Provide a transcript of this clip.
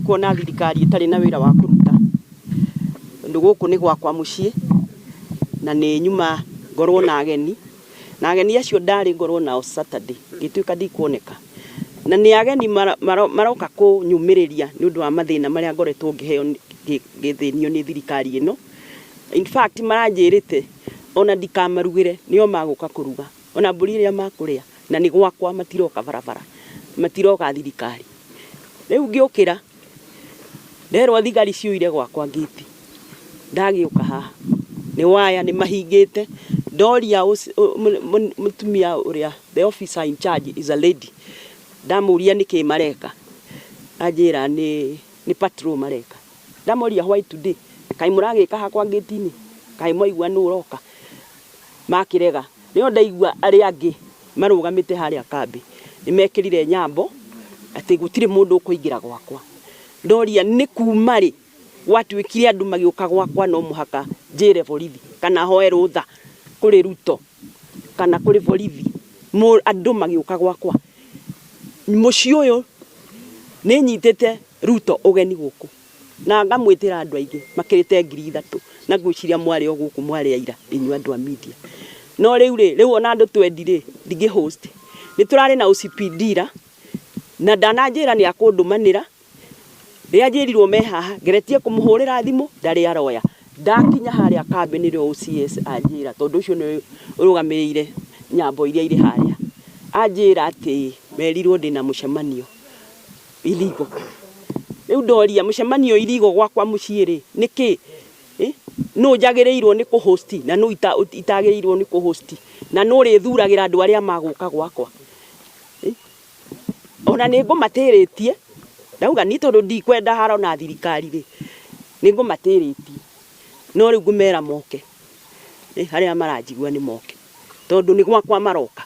kuona thirikari itari na wira wa kuruta ndu guku ni gwakwa mucii na ni nyuma ngorwo na ageni acio ndari ngorwo nao Saturday gituika ndikuoneka na ni ageni maroka kunyumiriria ni undu wa mathina maria ngoretwo ngiheo githinio ni thirikari ino. In fact maranjirite ona ndikamarugire nio maguka kuruga ona mburi iria makuria na ni gwakwa matiroka barabara matiroka thirikari. Riu ngiukira nderwo thigari ciuire gwakwa ngiti ndagiuka haha ni waya ni mahingite ndoria mutumia uria the officer in charge is a lady ndamuria niki mareka ajira ni patrol mareka ndamuria why today kai muragika hakwa ngitini kai moigwa nuroka makirega nio ndaigwa ari angi marugamite haria kambi nimekirire nyambo ati gutire mundu ukuingira gwakwa ndoria ni kumari watu wikire andu magiuka gwakwa no muhaka njire borithi kana hoe rutha kuri Ruto kana kuri borithi andu magiuka gwakwa muci uyu ni nyitete Ruto ugeni guku na ngamwitira andu aingi makirite 3,000 na ngwiciria mwari o guku mwari aira inyu andu a media no riu ona andu twendi ndigi host ni turari na usipidira na ndananjira ni akundumanira ria njirirwo me haha ngeretie kumuhurira thimu ndari aroya ndakinya haria kambi ni rio OCS anjira tondu ucio ni urugamirire nyambo iria iri haria anjira ati merirwo ndina mucemanio iligo riu ndoria mucemanio iligo gwakwa muciiri niki no jagireirwo ni ku host na no itagireirwo ni ku host na no ri thuragira andu aria maguka gwakwa ona ni ngumatiritie ndauga ni tondu ndikwenda haro na thirikari ri ni ngumatiritie no riu ngumera moke haria maranjigua ni moke tondu ni gwakwa maroka